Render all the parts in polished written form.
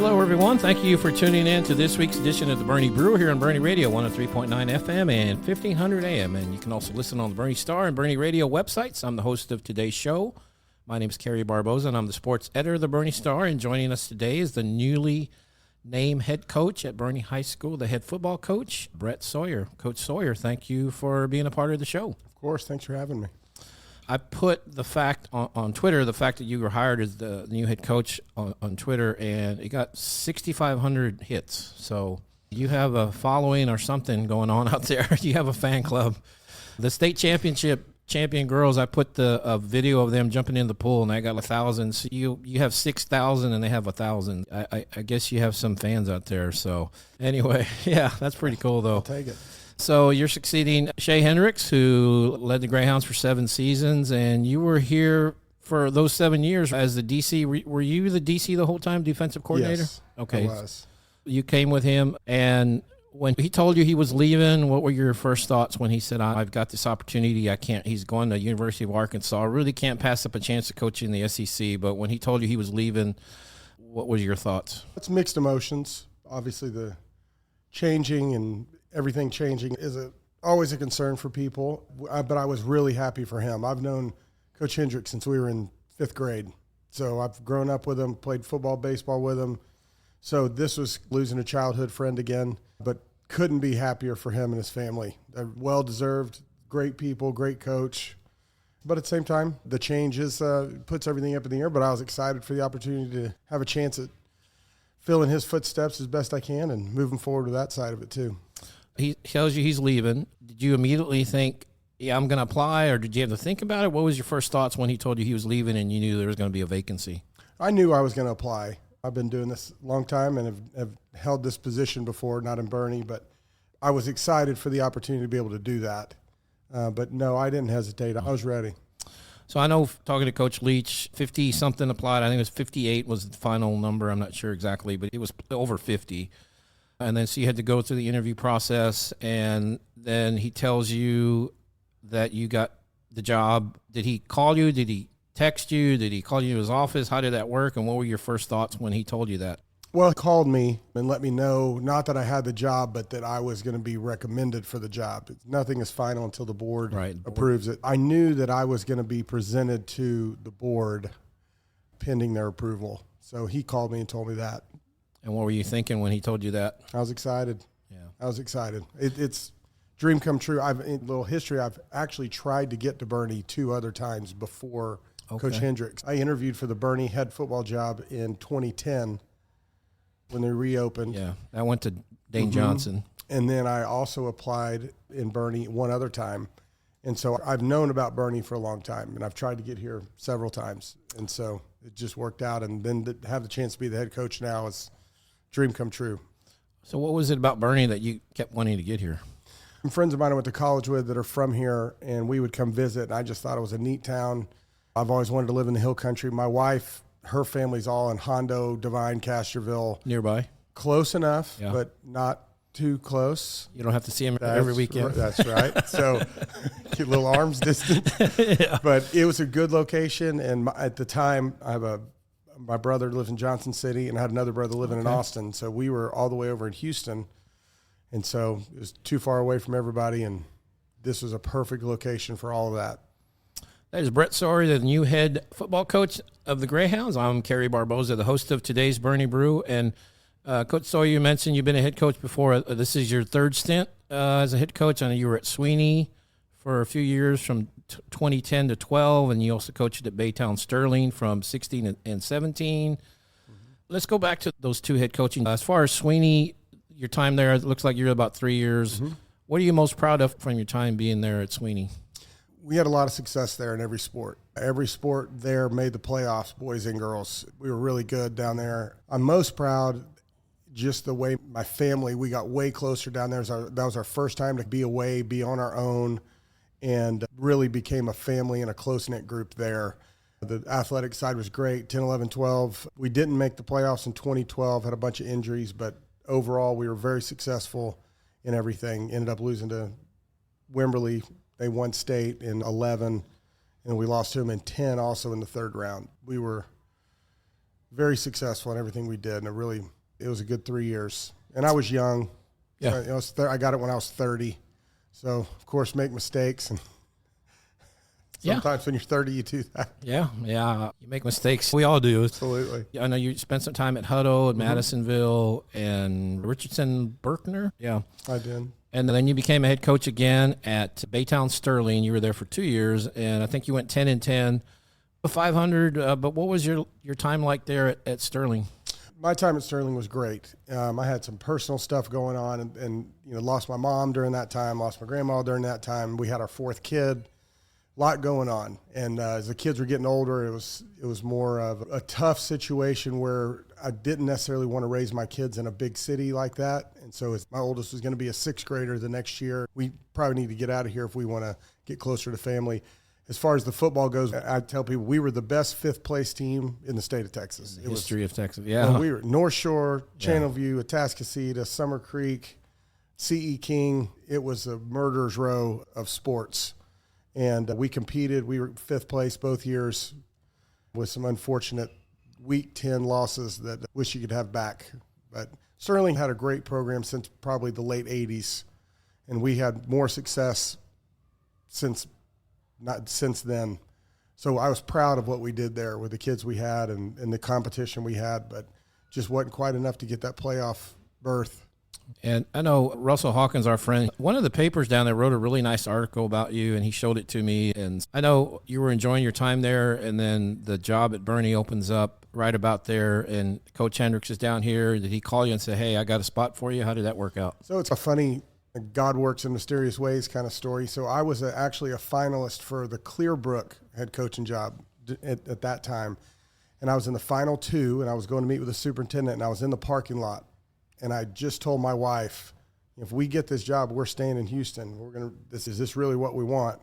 Hello, everyone. Thank you for tuning in to this week's edition of the Boerne Brew here on Boerne Radio, 103.9 FM and 1500 AM. And you can also listen on the Boerne Star and Boerne Radio websites. I'm the host of today's show. My name is Kerry Barbosa, and I'm the sports editor of the Boerne Star. And joining us today is the newly named head coach at Boerne High School, the head football coach, Brett Sawyer. Coach Sawyer, thank you for being a part of the show. Of course. Thanks for having me. I put the fact on Twitter, the fact that you were hired as the new head coach on Twitter, and it got 6,500 hits. So you have a following or something going on out there. You have a fan club. The state championship champion girls, I put a video of them jumping in the pool, and I got 1,000. So you have 6,000, and they have 1,000. I guess you have some fans out there. So anyway, yeah, that's pretty cool, though. I'll take it. So you're succeeding Shea Hendricks, who led the Greyhounds for 7 seasons, and you were here for those 7 years as the DC. Were you the DC the whole time, defensive coordinator? Yes, okay. I was. You came with him, and when he told you he was leaving, what were your first thoughts when he said, I've got this opportunity, he's going to University of Arkansas, I really can't pass up a chance to coach in the SEC, but when he told you he was leaving, what were your thoughts? It's mixed emotions. Obviously, the changing and everything changing is always a concern for people, but I was really happy for him. I've known Coach Hendricks since we were in 5th grade, so I've grown up with him, played football, baseball with him. So this was losing a childhood friend again, but couldn't be happier for him and his family. They're well-deserved, great people, great coach. But at the same time, the change puts everything up in the air, but I was excited for the opportunity to have a chance at filling his footsteps as best I can and moving forward with that side of it too. He tells you he's leaving. Did you immediately think, yeah, I'm going to apply, or did you have to think about it? What was your first thoughts when he told you he was leaving and you knew there was going to be a vacancy? I knew I was going to apply. I've been doing this a long time and have held this position before, not in Boerne, but I was excited for the opportunity to be able to do that. But no, I didn't hesitate. I was ready. So I know, talking to Coach Leach, 50-something applied. I think it was 58 was the final number. I'm not sure exactly, but it was over 50. And then so you had to go through the interview process, and then he tells you that you got the job. Did he call you? Did he text you? Did he call you to his office? How did that work, and what were your first thoughts when he told you that? Well, he called me and let me know, not that I had the job, but that I was going to be recommended for the job. Nothing is final until the board approves it. I knew that I was going to be presented to the board pending their approval. So he called me and told me that. And what were you thinking when he told you that? I was excited. Yeah, I was excited. It's dream come true. In a little history, I've actually tried to get to Boerne 2 other times before Coach Hendricks. I interviewed for the Boerne head football job in 2010 when they reopened. Yeah, I went to Dane Johnson. And then I also applied in Boerne one other time. And so I've known about Boerne for a long time, and I've tried to get here several times. And so it just worked out. And then to have the chance to be the head coach now is dream come true. So what was it about Boerne that you kept wanting to get here? Some friends of mine I went to college with that are from here, and we would come visit, and I just thought it was a neat town. I've always wanted to live in the hill country. My wife, her family's all in Hondo, Devine, Casterville. Nearby? Close enough, but not too close. You don't have to see them every weekend. That's right. So get a little arm's distance. Yeah. But it was a good location, and at the time, my brother lives in Johnson City, and I had another brother living in Austin. So we were all the way over in Houston, and so it was too far away from everybody, and this was a perfect location for all of that. That is Brett Sawyer, the new head football coach of the Greyhounds. I'm Kerry Barbosa, the host of today's Boerne Brew. And Coach Sawyer, you mentioned you've been a head coach before. This is your 3rd stint as a head coach. I know you were at Sweeney for a few years from 2010 to 12, and you also coached at Baytown Sterling from 16 and 17. Let's go back to those 2 head coaching. As far as Sweeney, your time there, it looks like you're about 3 years. What are you most proud of from your time being there at Sweeney? We had a lot of success there in every sport. Every sport there made the playoffs, boys and girls. We were really good down there. I'm most proud just the way my family, we got way closer down there. That was our first time to be away, be on our own, and really became a family and a close-knit group there. The athletic side was great, 10, 11, 12. We didn't make the playoffs in 2012, had a bunch of injuries, but overall we were very successful in everything. Ended up losing to Wimberley. They won state in 11, and we lost to them in 10 also in the 3rd round. We were very successful in everything we did. And it was a good 3 years. And I was young. Yeah. I got it when I was 30. So, of course, make mistakes. And sometimes when you're 30, you do that. Yeah. You make mistakes. We all do. Absolutely. I know you spent some time at Hutto, at Madisonville, and Richardson, Berkner. Yeah. I did. And then you became a head coach again at Baytown Sterling. You were there for 2 years, and I think you went 10-10, 500. But what was your time like there at Sterling? My time at Sterling was great. I had some personal stuff going on, and lost my mom during that time, lost my grandma during that time. We had our fourth kid. A lot going on, and as the kids were getting older, it was more of a tough situation where I didn't necessarily want to raise my kids in a big city like that. And so my oldest was going to be a sixth grader the next year. We probably need to get out of here if we want to get closer to family. As far as the football goes, I tell people we were the best fifth place team in the state of Texas. History of Texas, yeah. We were North Shore, Channelview, Atascocita, Summer Creek, C.E. King. It was a murderer's row of sports. And we competed. We were fifth place both years with some unfortunate Week 10 losses that I wish you could have back. But Sterling had a great program since probably the late 80s, and we had more success since then. So I was proud of what we did there with the kids we had and the competition we had, but just wasn't quite enough to get that playoff berth. And I know Russell Hawkins, our friend, one of the papers down there wrote a really nice article about you, and he showed it to me. And I know you were enjoying your time there, and then the job at Boerne opens up right about there, and Coach Hendricks is down here. Did he call you and say, hey, I got a spot for you? How did that work out? So it's a funny God works in mysterious ways kind of story. So I was actually a finalist for the Clearbrook head coaching job at that time. And I was in the final two, and I was going to meet with the superintendent, and I was in the parking lot. And I just told my wife, if we get this job, we're staying in Houston. Is this really what we want?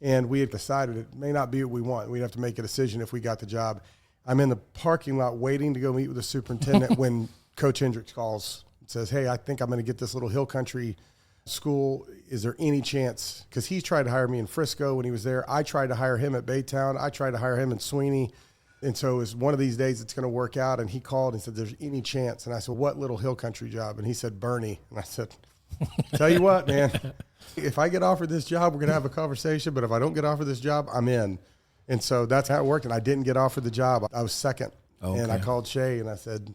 And we had decided it may not be what we want. We'd have to make a decision if we got the job. I'm in the parking lot waiting to go meet with the superintendent when Coach Hendricks calls and says, hey, I think I'm going to get this little hill country school. Is there any chance? Because he tried to hire me in Frisco when he was there. I tried to hire him at Baytown. I tried to hire him in Sweeney. And so it was one of these days it's going to work out. And he called and said, there's any chance? And I said, what little hill country job? And he said, Boerne. And I said, tell you what, man, if I get offered this job, we're going to have a conversation. But if I don't get offered this job, I'm in. And so that's how it worked. And I didn't get offered the job. I was second. Okay. And I called Shea and I said,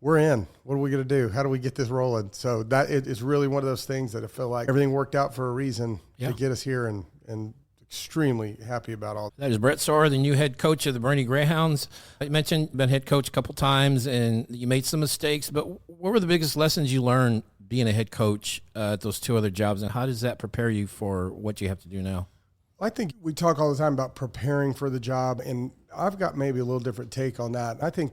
we're in. What are we going to do? How do we get this rolling? So that it's really one of those things that I feel like everything worked out for a reason to get us here, and extremely happy about all. That is Brett Sawyer, the new head coach of the Boerne Greyhounds. I mentioned you've been head coach a couple times, and you made some mistakes, but what were the biggest lessons you learned being a head coach at those two other jobs, and how does that prepare you for what you have to do now? I think we talk all the time about preparing for the job, and I've got maybe a little different take on that. I think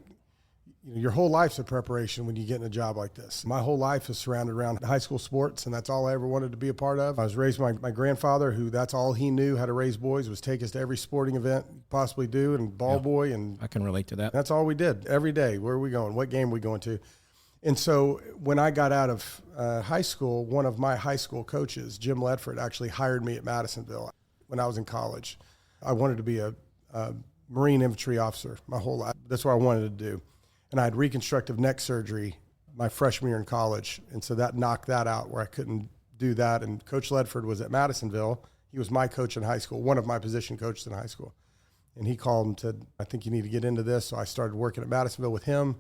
your whole life's a preparation when you get in a job like this. My whole life is surrounded around high school sports, and that's all I ever wanted to be a part of. I was raised by my grandfather, who that's all he knew how to raise boys, was take us to every sporting event you possibly do, and ball boy. And I can relate to that. That's all we did every day. Where are we going? What game are we going to? And so when I got out of high school, one of my high school coaches, Jim Ledford, actually hired me at Madisonville when I was in college. I wanted to be a Marine infantry officer my whole life. That's what I wanted to do. And I had reconstructive neck surgery my freshman year in college. And so that knocked that out where I couldn't do that. And Coach Ledford was at Madisonville. He was my coach in high school, one of my position coaches in high school. And he called and said, I think you need to get into this. So I started working at Madisonville with him,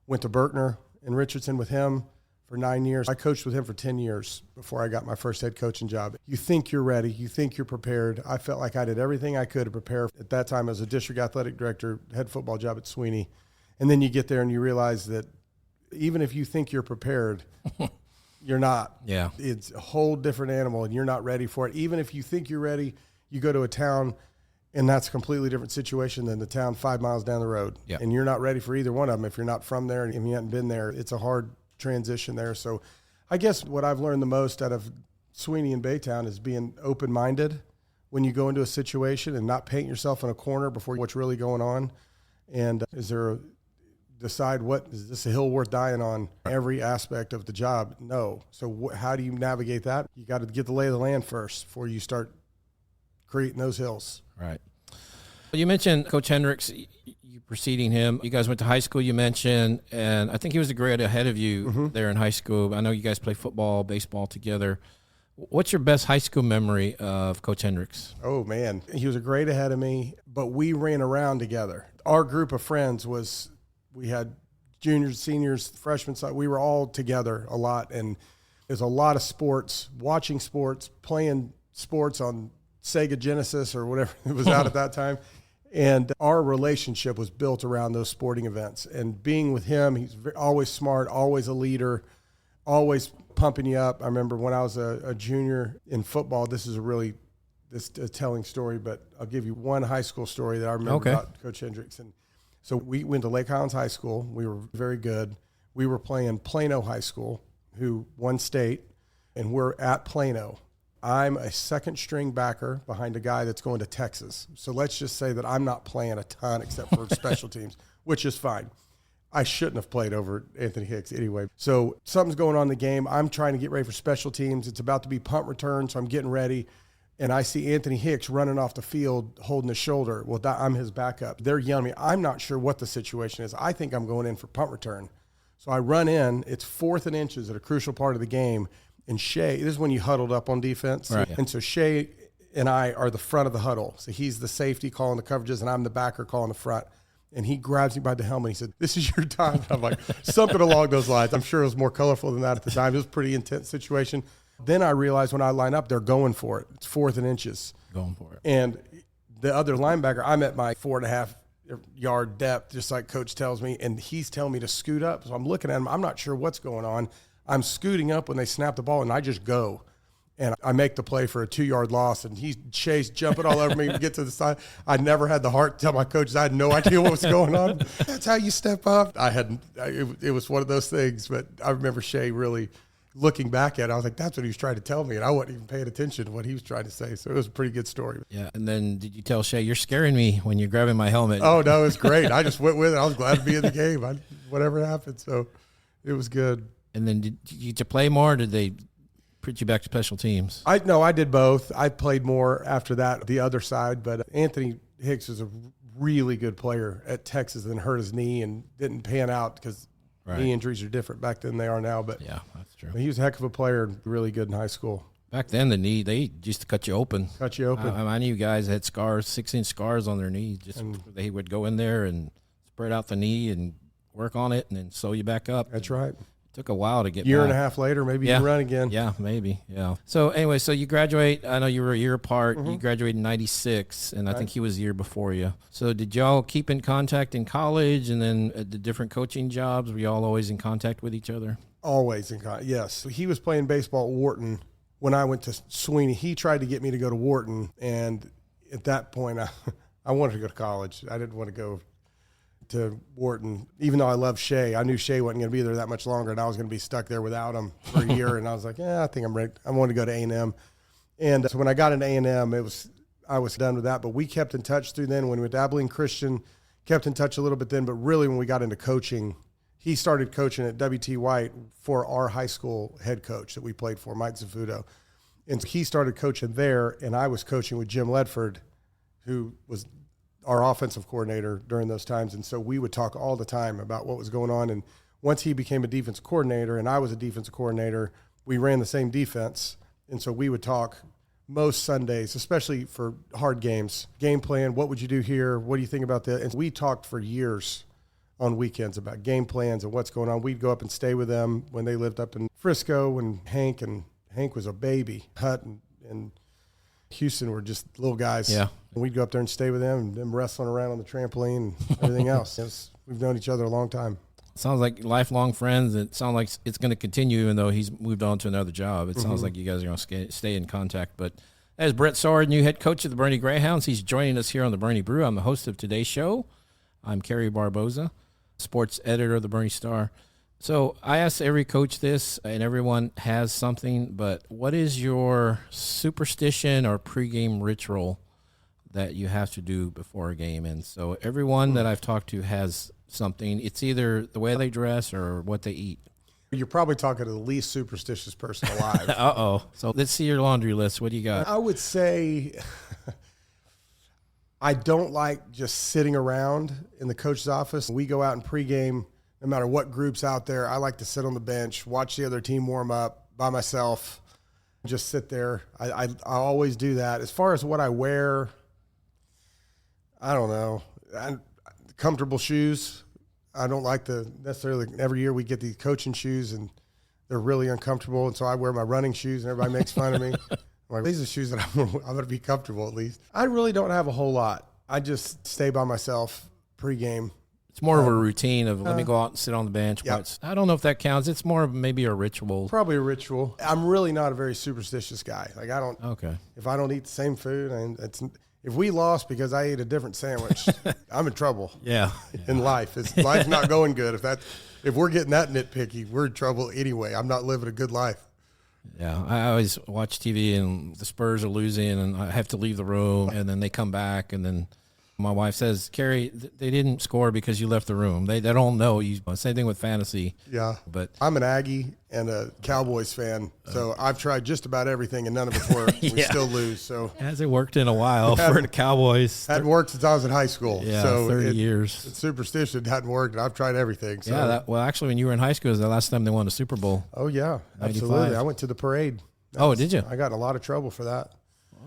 went to Berkner and Richardson with him for 9 years. I coached with him for 10 years before I got my first head coaching job. You think you're ready. You think you're prepared. I felt like I did everything I could to prepare. At that time, I was a district athletic director, head football job at Sweeney. And then you get there and you realize that even if you think you're prepared, you're not. Yeah. It's a whole different animal, and you're not ready for it. Even if you think you're ready, you go to a town, and that's a completely different situation than the town 5 miles down the road. Yeah. And you're not ready for either one of them. If you're not from there and you haven't been there, it's a hard transition there. So I guess what I've learned the most out of Sweeney and Baytown is being open-minded when you go into a situation and not paint yourself in a corner before what's really going on. And decide is this a hill worth dying on every aspect of the job? No. So how do you navigate that? You got to get the lay of the land first before you start creating those hills. Right. You mentioned Coach Hendricks, you preceding him. You guys went to high school, you mentioned, and I think he was a grade ahead of you there in high school. I know you guys play football, baseball together. What's your best high school memory of Coach Hendricks? Oh, man. He was a grade ahead of me, but we ran around together. Our group of friends we had juniors, seniors, freshmen, so we were all together a lot. And there's a lot of sports, watching sports, playing sports on Sega Genesis or whatever it was out at that time. And our relationship was built around those sporting events. And being with him, he's always smart, always a leader, always pumping you up. I remember when I was a junior in football, this is a telling story, but I'll give you one high school story that I remember about Coach Hendricks. And so we went to Lake Highlands High School. We were very good. We were playing Plano High School, who won state, and we're at Plano. I'm a second-string backer behind a guy that's going to Texas. So let's just say that I'm not playing a ton except for special teams, which is fine. I shouldn't have played over Anthony Hicks anyway. So something's going on in the game. I'm trying to get ready for special teams. It's about to be punt return, so I'm getting ready. And I see Anthony Hicks running off the field holding his shoulder. Well, I'm his backup. They're yelling at me. I'm not sure what the situation is. I think I'm going in for punt return. So I run in. It's 4th and inches at a crucial part of the game. And Shea, this is when you huddled up on defense. Right. And so Shea and I are the front of the huddle. So he's the safety calling the coverages, and I'm the backer calling the front. And he grabs me by the helmet. He said, "This is your time." And I'm like, something along those lines. I'm sure it was more colorful than that at the time. It was a pretty intense situation. Then I realized when I line up, they're going for it. It's 4th and inches. Going for it. And the other linebacker, I'm at my 4.5 yard depth, just like Coach tells me, and he's telling me to scoot up. So I'm looking at him. I'm not sure what's going on. I'm scooting up when they snap the ball, and I just go. And I make the play for a 2-yard loss, and Shea's jumping all over me to get to the side. I never had the heart to tell my coaches I had no idea what was going on. That's how you step up. It was one of those things, but I remember Shea really looking back at it. I was like, that's what he was trying to tell me, and I wasn't even paying attention to what he was trying to say. So it was a pretty good story. Yeah, and then did you tell Shea, "You're scaring me when you're grabbing my helmet"? Oh, no, it was great. I just went with it. I was glad to be in the game. Whatever happened, so it was good. And then did you get to play more, or did they put you back to special teams? I did both. I played more after that, the other side, but Anthony Hicks was a really good player at Texas and hurt his knee and didn't pan out because knee injuries are different back then than they are now. But yeah, that's true. He was a heck of a player and really good in high school. Back then, the knee, they used to cut you open. I knew guys that had scars, 6-inch scars on their knees. They would go in there and spread out the knee and work on it and then sew you back up. That's right. Took a while to get year back. and a half later, maybe you can run again. Yeah, maybe. Yeah. So anyway, so you graduate. I know you were a year apart. You graduated in 96, and I think he was a year before you. So did y'all keep in contact in college and then at the different coaching jobs? Were y'all always in contact with each other? Always in contact, yes. He was playing baseball at Wharton when I went to Sweeney. He tried to get me to go to Wharton, and at that point, I wanted to go to college. I didn't want to go to Wharton, even though I love Shea. I knew Shea wasn't going to be there that much longer, and I was going to be stuck there without him for a year. And I was like, I think I'm ready. I wanted to go to A&M. And so when I got into A&M, I was done with that. But we kept in touch through then. When we went to Abilene Christian, kept in touch a little bit then. But really when we got into coaching, he started coaching at W.T. White for our high school head coach that we played for, Mike Zafuto. And he started coaching there, and I was coaching with Jim Ledford, who was our offensive coordinator during those times. And so we would talk all the time about what was going on. And once he became a defensive coordinator and I was a defensive coordinator, we ran the same defense. And so we would talk most Sundays, especially for hard games, game plan. What would you do here? What do you think about that? And we talked for years on weekends about game plans and what's going on. We'd go up and stay with them when they lived up in Frisco when Hank was a baby. Hut and Houston were just little guys. Yeah. And we'd go up there and stay with them and them wrestling around on the trampoline and everything else. We've known each other a long time. Sounds like lifelong friends. It sounds like it's going to continue even though he's moved on to another job. It sounds like you guys are going to stay in contact. But as Brett Sawyer, new head coach of the Boerne Greyhounds, he's joining us here on the Boerne Brew. I'm the host of today's show. I'm Kerry Barbosa, sports editor of the Boerne Star. So I ask every coach this, and everyone has something, but what is your superstition or pregame ritual that you have to do before a game? And so everyone that I've talked to has something. It's either the way they dress or what they eat. You're probably talking to the least superstitious person alive. Uh-oh. So let's see your laundry list. What do you got? I would say I don't like just sitting around in the coach's office. We go out and pregame, no matter what group's out there. I like to sit on the bench, watch the other team warm up by myself, just sit there. I always do that. As far as what I wear, I don't know. Comfortable shoes. I don't like necessarily every year we get these coaching shoes and they're really uncomfortable. And so I wear my running shoes and everybody makes fun of me. Like, these are shoes that I'm going to be comfortable at least. I really don't have a whole lot. I just stay by myself pregame. It's more of a routine of let me go out and sit on the bench. Yeah. I don't know if that counts. It's more of maybe a ritual. Probably a ritual. I'm really not a very superstitious guy. Like if I don't eat the same food, and if we lost because I ate a different sandwich, I'm in trouble. Yeah. In life. Life's not going good. If we're getting that nitpicky, we're in trouble anyway. I'm not living a good life. Yeah, I always watch TV and the Spurs are losing and I have to leave the room and then they come back and then my wife says, Kerry, they didn't score because you left the room. They don't know. Same thing with fantasy. Yeah. But I'm an Aggie and a Cowboys fan, so I've tried just about everything and none of it's worked. We still lose. So hasn't worked in a while for the Cowboys. Hadn't worked since I was in high school. Yeah, so 30 years. Superstition hadn't worked, and I've tried everything. So. Yeah, well, actually, when you were in high school, it was the last time they won a Super Bowl. Oh, yeah, 95. absolutely. I went to the parade. Did you? I got in a lot of trouble for that.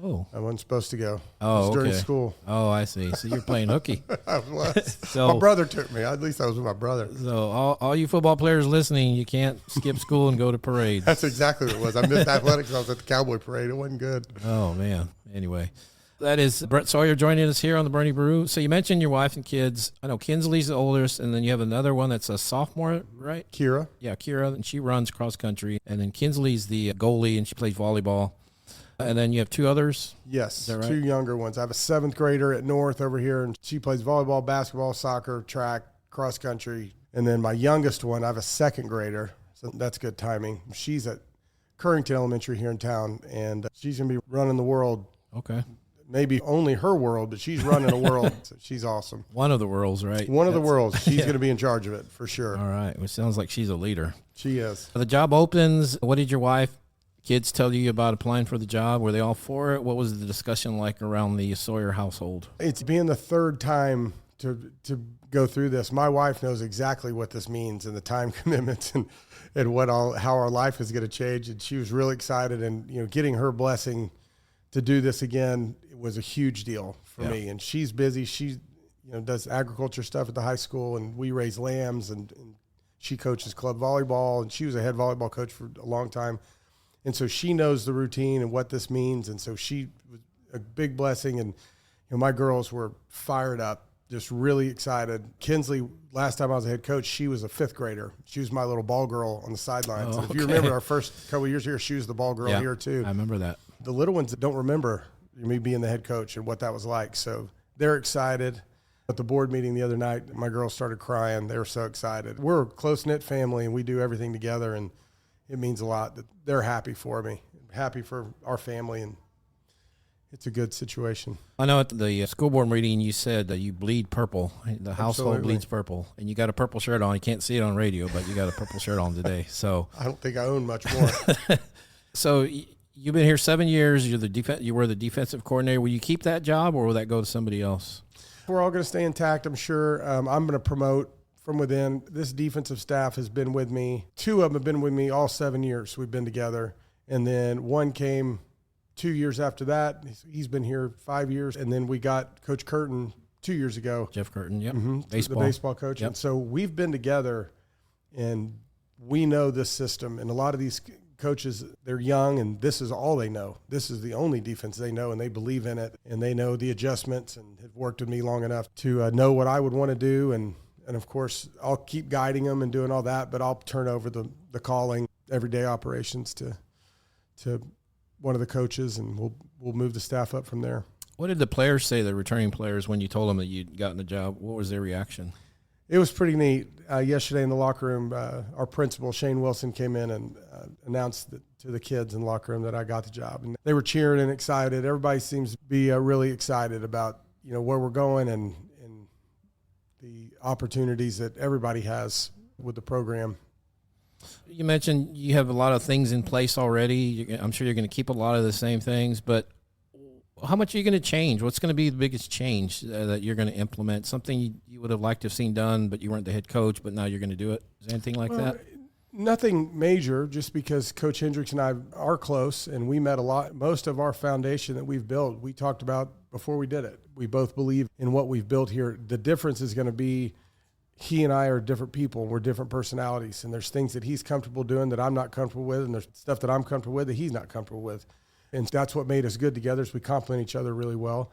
Oh. I wasn't supposed to go. Oh, it was during okay. school. Oh, I see. So you're playing hooky. I was. So, my brother took me. At least I was with my brother. So all you football players listening, you can't skip school and go to parades. That's exactly what it was. I missed athletics. I was at the Cowboy parade. It wasn't good. Oh, man. Anyway, that is Brett Sawyer joining us here on the Boerne Brew. So you mentioned your wife and kids. I know Kinsley's the oldest, and then you have another one that's a sophomore, right? Kira. Yeah, Kira, and she runs cross country. And then Kinsley's the goalie, and she plays volleyball. And then you have two others? Yes, right? Two younger ones. I have a 7th grader at North over here, and she plays volleyball, basketball, soccer, track, cross country. And then my youngest one, I have a 2nd grader, so that's good timing. She's at Currington Elementary here in town, and she's going to be running the world. Okay. Maybe only her world, but she's running a world. So she's awesome. One of the worlds, right? One of the worlds. She's going to be in charge of it for sure. All right. Well, sounds like she's a leader. She is. The job opens. What did your wife, kids tell you about applying for the job? Were they all for it? What was the discussion like around the Sawyer household? It's being the 3rd time to go through this. My wife knows exactly what this means and the time commitments and how our life is going to change. And she was really excited, and getting her blessing to do this again, it was a huge deal for me. And she's busy. She does agriculture stuff at the high school, and we raise lambs, and she coaches club volleyball, and she was a head volleyball coach for a long time. And so she knows the routine and what this means. And so she was a big blessing. And my girls were fired up, just really excited. Kinsley, last time I was a head coach, she was a 5th grader. She was my little ball girl on the sidelines. If you remember our first couple of years here, she was the ball girl here too. I remember that. The little ones don't remember me being the head coach and what that was like. So they're excited. At the board meeting the other night, my girls started crying. They were so excited. We're a close-knit family, and we do everything together, and it means a lot that they're happy for me, happy for our family, and it's a good situation. I know at the school board meeting you said that you bleed purple. The household bleeds purple, and you got a purple shirt on. You can't see it on radio, but you got a purple shirt on today. So I don't think I own much more. So you've been here 7 years. You were the defensive coordinator. Will you keep that job, or will that go to somebody else? We're all going to stay intact, I'm sure. I'm going to promote from within. This defensive staff has been with me. 2 of them have been with me all 7 years. We've been together. And then one came 2 years after that. He's been here 5 years. And then we got Coach Curtin 2 years ago. Jeff Curtin, yep. Baseball. The baseball coach. Yep. And so we've been together, and we know this system. And a lot of these coaches, they're young, and this is all they know. This is the only defense they know, and they believe in it. And they know the adjustments and have worked with me long enough to know what I would want to do. And of course, I'll keep guiding them and doing all that, but I'll turn over the calling, everyday operations to one of the coaches, and we'll move the staff up from there. What did the players say, the returning players, when you told them that you'd gotten the job? What was their reaction? It was pretty neat. Yesterday in the locker room, our principal, Shane Wilson, came in and announced to the kids in the locker room that I got the job. And they were cheering and excited. Everybody seems to be really excited about where we're going and the opportunities that everybody has with the program. You mentioned you have a lot of things in place already. I'm sure you're going to keep a lot of the same things, but How much are you going to change? What's going to be the biggest change that you're going to implement? Something you would have liked to have seen done, but you weren't the head coach, but now you're going to do it? Is there anything like that? Nothing major, just because Coach Hendricks and I are close, and we met a lot. Most of our foundation that we've built, we talked about before we did it. We both believe in what we've built here. The difference is going to be he and I are different people. We're different personalities, and there's things that he's comfortable doing that I'm not comfortable with, and there's stuff that I'm comfortable with that he's not comfortable with. And that's what made us good together, is we complement each other really well.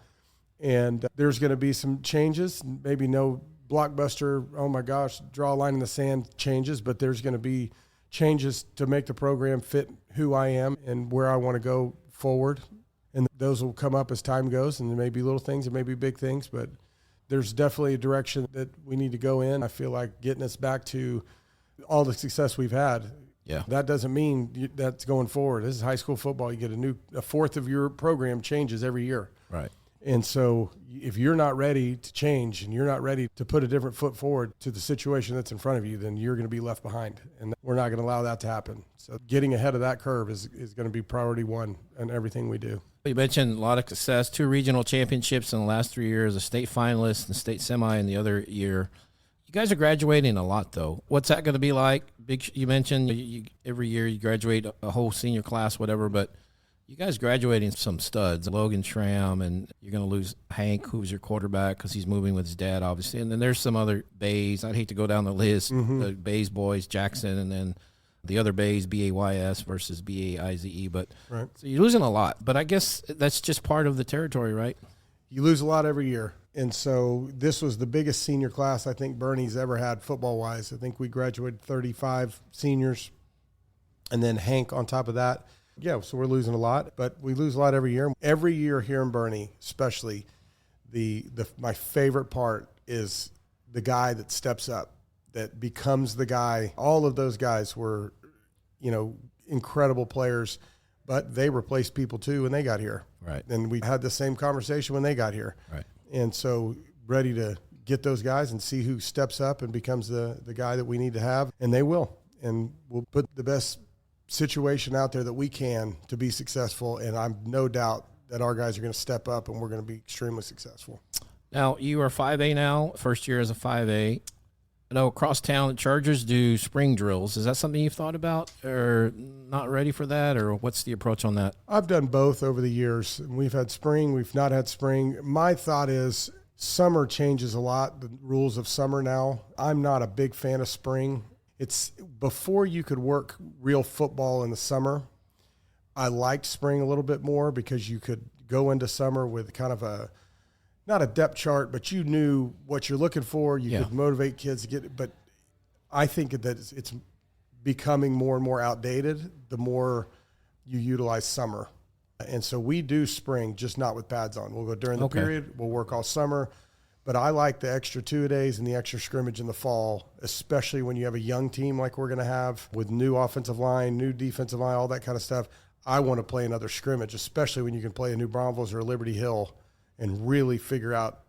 And there's going to be some changes, maybe no blockbuster, oh my gosh, draw a line in the sand changes, but there's going to be changes to make the program fit who I am and where I want to go forward. And those will come up as time goes, and there may be little things, there may be big things, but there's definitely a direction that we need to go in. I feel like getting us back to all the success we've had. Yeah. That doesn't mean that's going forward. This is high school football. You get a fourth of your program changes every year. Right. And so if you're not ready to change and you're not ready to put a different foot forward to the situation that's in front of you, then you're going to be left behind. And we're not going to allow that to happen. So getting ahead of that curve is going to be priority one in everything we do. You mentioned a lot of success, 2 regional championships in the last 3 years, a state finalist and state semi in the other year. You guys are graduating a lot, though. What's that going to be like? You mentioned every year you graduate a whole senior class, whatever, but you guys graduating some studs, Logan Schramm, and you're going to lose Hank, who's your quarterback, because he's moving with his dad, obviously. And then there's some other Bays. I'd hate to go down the list. The Bays boys, Jackson, and then the other Bays, B-A-Y-S versus B-A-I-Z-E. But right. So you're losing a lot. But I guess that's just part of the territory, right? You lose a lot every year. And so this was the biggest senior class I think Boerne's ever had football-wise. I think we graduated 35 seniors, and then Hank on top of that. Yeah, so we're losing a lot, but we lose a lot every year. Every year here in Boerne, especially, my favorite part is the guy that steps up, that becomes the guy. All of those guys were, incredible players, but they replaced people too when they got here. Right. And we had the same conversation when they got here. Right. And so ready to get those guys and see who steps up and becomes the guy that we need to have, and they will. And we'll put the best situation out there that we can to be successful, and I'm no doubt that our guys are going to step up and we're going to be extremely successful. Now, you are 5A now, first year as a 5A. I know across town the Chargers do spring drills. Is that something you've thought about, or not ready for that, or what's the approach on that? I've done both over the years. We've had spring, we've not had spring. My thought is summer changes a lot, the rules of summer now. I'm not a big fan of spring. It's before you could work real football in the summer. I liked spring a little bit more because you could go into summer with kind of not a depth chart, but you knew what you're looking for. You could motivate kids to get it. But I think that it's becoming more and more outdated the more you utilize summer. And so we do spring, just not with pads on. We'll go during the period. We'll work all summer. But I like the extra 2-a-days and the extra scrimmage in the fall, especially when you have a young team like we're going to have with new offensive line, new defensive line, all that kind of stuff. I want to play another scrimmage, especially when you can play a New Braunfels or a Liberty Hill and really figure out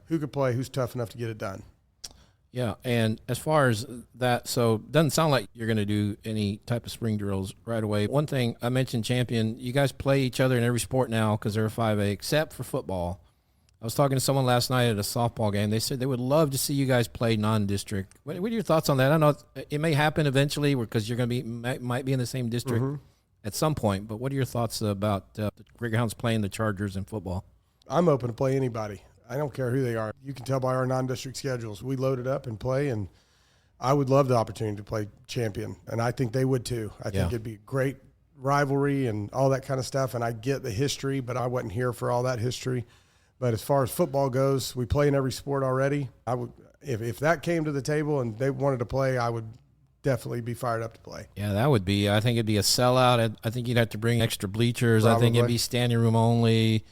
who could play, who's tough enough to get it done. Yeah, and as far as that, so it doesn't sound like you're going to do any type of spring drills right away. One thing I mentioned, Champion, you guys play each other in every sport now because they're a 5A, except for football. I was talking to someone last night at a softball game. They said they would love to see you guys play non-district. What are your thoughts on that? I know it may happen eventually because you're going to might be in the same district at some point, but what are your thoughts about the Greyhounds playing the Chargers in football? I'm open to play anybody. I don't care who they are. You can tell by our non-district schedules. We load it up and play, and I would love the opportunity to play Champion, and I think they would too. I think it'd be great rivalry and all that kind of stuff, and I get the history, but I wasn't here for all that history. But as far as football goes, we play in every sport already. I would, if that came to the table and they wanted to play, I would definitely be fired up to play. Yeah, that would be. I think it'd be a sellout. I think you'd have to bring extra bleachers. Probably. I think it'd be standing room only.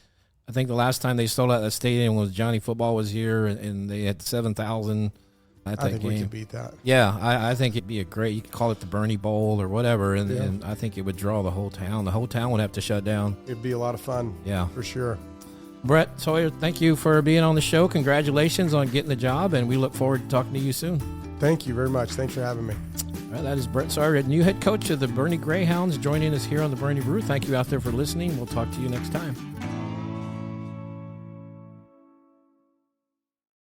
I think the last time they sold out that stadium was Johnny Football was here, and they had 7,000. I think we could beat that. Yeah, I think it'd be a great. You could call it the Boerne Bowl or whatever, and I think it would draw the whole town. The whole town would have to shut down. It'd be a lot of fun. Yeah, for sure. Brett Sawyer, thank you for being on the show. Congratulations on getting the job, and we look forward to talking to you soon. Thank you very much. Thanks for having me. All Well, that is Brett Sawyer, new head coach of the Boerne Greyhounds, joining us here on the Boerne Brew. Thank you out there for listening. We'll talk to you next time.